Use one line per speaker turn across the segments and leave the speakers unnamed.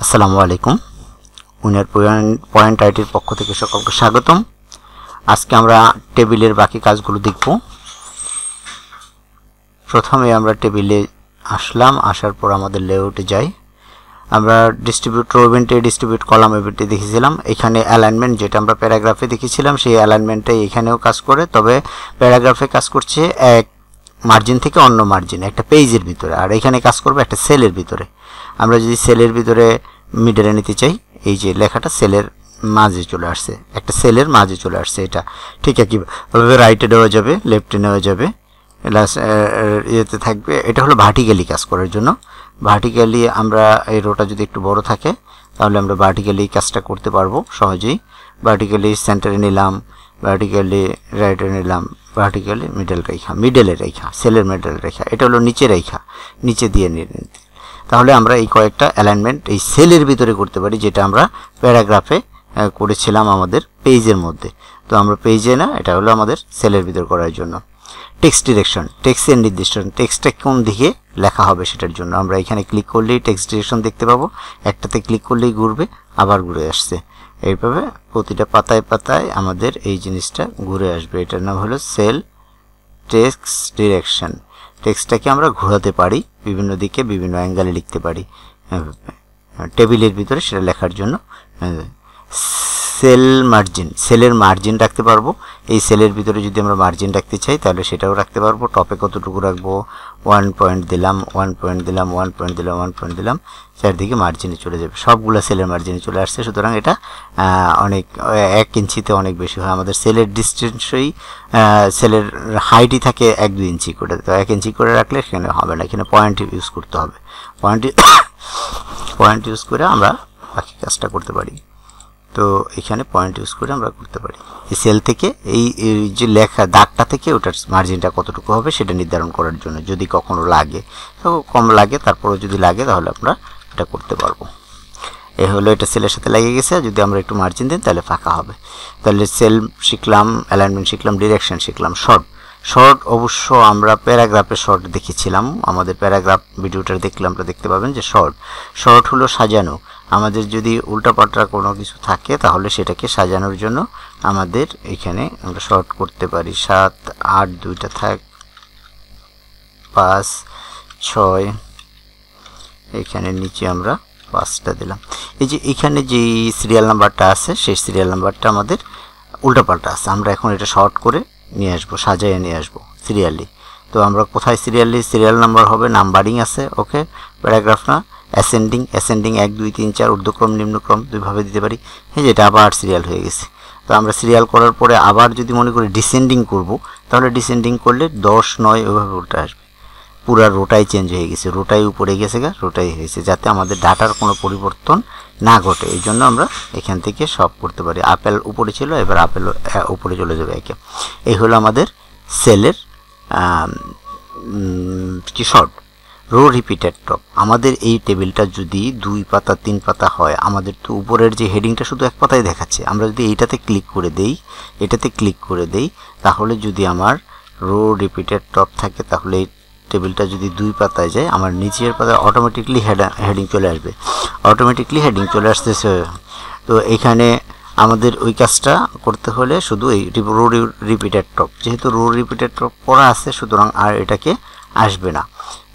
আসসালামু আলাইকুম। Winner point আইটির পক্ষ থেকে সকলকে স্বাগতম। আজকে আমরা টেবিলের বাকি কাজগুলো দেখব। প্রথমে আমরা টেবিলে আসলাম, আসার পর আমাদের লেআউটে যাই। আমরা ডিস্ট্রিবিউট রো ইভেন্টে ডিস্ট্রিবিউট কলাম ইভেন্টে দেখেছিলাম। এখানে অ্যালাইনমেন্ট যেটা আমরা প্যারাগ্রাফে দেখেছিলাম সেই অ্যালাইনমেন্টটাই এখানেও কাজ করে, তবে প্যারাগ্রাফে কাজ করছে এক মার্জিন থেকে অন্য মার্জিন একটা পেজের ভিতরে, আর এখানে কাজ করবে একটা সেলের ভিতরে। আমরা যদি সেলের ভিতরে মিডলে নিতে চাই, এই যে লেখাটা সেলের মাঝে চলে আসছে, একটা সেলের মাঝে চলে আসছে। এটা ঠিক একইভাবে রাইটে নেওয়া যাবে, লেফটে নেওয়া যাবে, ইয়েতে থাকবে। এটা হলো ভার্টিক্যালি কাজ করার জন্য। ভার্টিক্যালি আমরা এই রোটা যদি একটু বড় থাকে তাহলে আমরা ভার্টিক্যালি কাজটা করতে পারবো সহজেই। ভার্টিক্যালি সেন্টারে নিলাম, ভার্টিক্যালি রাইটে নিলাম, ভার্টিক্যালি মিডলের রেখা, সেলের মিডল রেখা, এটা হলো নিচের রেখা, নিচে দিয়ে নিতে। তাহলে আমরা এই কয়েকটা অ্যালাইনমেন্ট এই সেলের ভিতরে করতে পারি, যেটা আমরা প্যারাগ্রাফে করেছিলাম আমাদের পেজের মধ্যে। তো আমরা পেজে না, এটা হলো আমাদের সেলের ভিতরে করার জন্য। টেক্সট ডিরেকশন, টেক্সটের নির্দিষ্ট, টেক্সটটা কোন দিকে লেখা হবে সেটার জন্য আমরা এখানে ক্লিক করলেই টেক্সট ডিরেকশন দেখতে পাবো। একটাতে ক্লিক করলেই ঘুরবে, আবার ঘুরে আসছে। এইভাবে প্রতিটা পাতায় পাতায় আমাদের এই জিনিসটা ঘুরে আসবে। এটার নাম হলো সেল টেক্সট ডিরেকশন। টেক্সটটাকে আমরা ঘোরাতে পারি, বিভিন্ন দিকে বিভিন্ন অ্যাঙ্গেলে লিখতে পারি টেবিলের ভিতরে সেটা লেখার জন্য। সেল মার্জিন, সেলের মার্জিন রাখতে পারবো। এই সেলের ভিতরে যদি আমরা মার্জিন রাখতে চাই তাহলে সেটাও রাখতে পারবো। টপে কতটুকু রাখবো, 1 পয়েন্ট দিলাম, 1 পয়েন্ট দিলাম, 1 পয়েন্ট দিলাম, 1 পয়েন্ট দিলাম, চারদিকে মার্জিনে চলে যাবে, সবগুলো সেলের মার্জিনে চলে আসছে। সুতরাং এটা অনেক 1 ইঞ্চিতে অনেক বেশি হয়। আমাদের সেলের ডিস্টেন্সই সেলের হাইটই থাকে 1-2 ইঞ্চি করে, তো 1 ইঞ্চি করে রাখলে সেখানে হবে না, এখানে পয়েন্ট ইউজ করতে হবে। পয়েন্ট ইউজ করে আমরা বাকি কাজটা করতে পারি। তো এখানে পয়েন্ট ইউজ করে আমরা করতে পারি। এই সেল থেকে এই যে লেখা দাগটা থেকে ওটার মার্জিনটা কতটুকু হবে সেটা নির্ধারণ করার জন্য, যদি কখনো লাগে, তো কম লাগে, তারপরেও যদি লাগে তাহলে আমরা এটা করতে পারবো। এই হলো এটা সেলের সাথে লেগে গেছে। যদি আমরা একটু মার্জিন দিই তাহলে ফাঁকা হবে। তাহলে সেল শিখলাম, অ্যালাইনমেন্ট শিখলাম, ডিরেকশন শিখলাম। শর্ট অবশ্য আমরা প্যারাগ্রাফে শর্ট দেখেছিলাম, আমাদের প্যারাগ্রাফ ভিডিওটা দেখলে আমরা দেখতে পাবেন যে শর্ট হলো সাজানো। আমাদের যদি উল্টাপাল্টা কোনো কিছু থাকে তাহলে সেটাকে সাজানোর জন্য আমাদের এখানে আমরা শর্ট করতে পারি। 7, 8, 2টা থাক, 5, 6, এখানে নিচে আমরা 5টা দিলাম। এই যে এখানে যে সিরিয়াল নাম্বারটা আছে সেই সিরিয়াল নাম্বারটা আমাদের উল্টাপাল্টা আছে, আমরা এখন এটা শর্ট করে নিয়ে আসবো, সাজাইয়ে নিয়ে আসবো সিরিয়ালি। তো আমরা কোথায় সিরিয়াল নাম্বার হবে, নাম্বারিং আছে, ওকে। প্যারাগ্রাফ না, অ্যাসেন্ডিং 1, 2, 3, 4, ঊর্ধ্বক্রম নিম্নক্রম দুইভাবে দিতে পারি। এই যেটা আবার সিরিয়াল হয়ে গেছে। তো আমরা সিরিয়াল করার পরে আবার যদি মনে করি ডিসেন্ডিং করব, তাহলে ডিসেন্ডিং করলে 10, 9 ওইভাবে উল্টা আসবে। পুরা রোটাই চেঞ্জ হয়ে গেছে, রোটাই উপরে গেছে, রোটাই হয়েছে, যাতে আমাদের ডাটার কোনো পরিবর্তন না ঘটে। এই জন্য আমরা এখান থেকে সব করতে পারি। আপেল উপরে ছিল, এবার আপেল উপরে চলে যাবে একে। এই হলো আমাদের সেলের কি শর্ট। রো রিপিটেড টপ, আমাদের এই টেবিলটা যদি 2 পাতা 3 পাতা হয়, আমাদের তো উপরের যে হেডিংটা শুধু 1 পাতায় দেখাচ্ছে। আমরা যদি এইটাতে ক্লিক করে দেই, এটাতে ক্লিক করে দেই, তাহলে যদি আমার রো রিপিটেড টপ থাকে তাহলে এই টেবিলটা যদি 2 পাতায় যায়, আমার নিচের পাতায় অটোমেটিকলি হেডিং চলে আসবে, অটোমেটিকলি হেডিং চলে আসতেছে। তো এখানে আমাদের ওই কাজটা করতে হলে শুধু এই রো রিপিটেড টপ, যেহেতু রো রিপিটেড টপ করা আছে সুতরাং আর এটাকে আসবে না।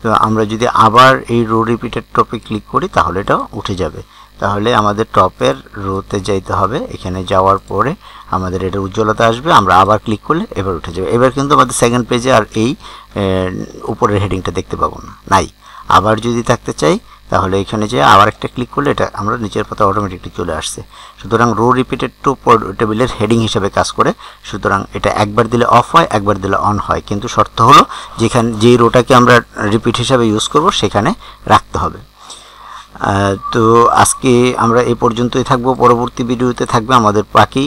তো আমরা যদি আবার এই রো রিপিটেড টপে ক্লিক করি তাহলে এটা উঠে যাবে। তাহলে আমাদের টপের রোতে যাইতে হবে, এখানে যাওয়ার পরে আমাদের এটা উজ্জ্বলতা আসবে, আমরা আবার ক্লিক করলে এবার উঠে যাবে। এবার কিন্তু আমাদের সেকেন্ড পেজে আর এই উপরের হেডিংটা দেখতে পাবো না, নাই। আবার যদি থাকতে চাই তাহলে এখানে যে আবার একটা ক্লিক করলে এটা আমরা নিচের পাতা অটোমেটিকলি চলে আসছে। সুতরাং রো রিপিটেড টু টেবিলের হেডিং হিসেবে কাজ করে। সুতরাং এটা একবার দিলে অফ হয়, একবার দিলে অন হয়, কিন্তু শর্ত হলো যেখানে যেই রোটাকে আমরা রিপিট হিসাবে ইউজ করব সেখানে রাখতে হবে। তো আজকে আমরা এই পর্যন্তই থাকবো। পরবর্তী ভিডিওতে থাকবে আমাদের বাকি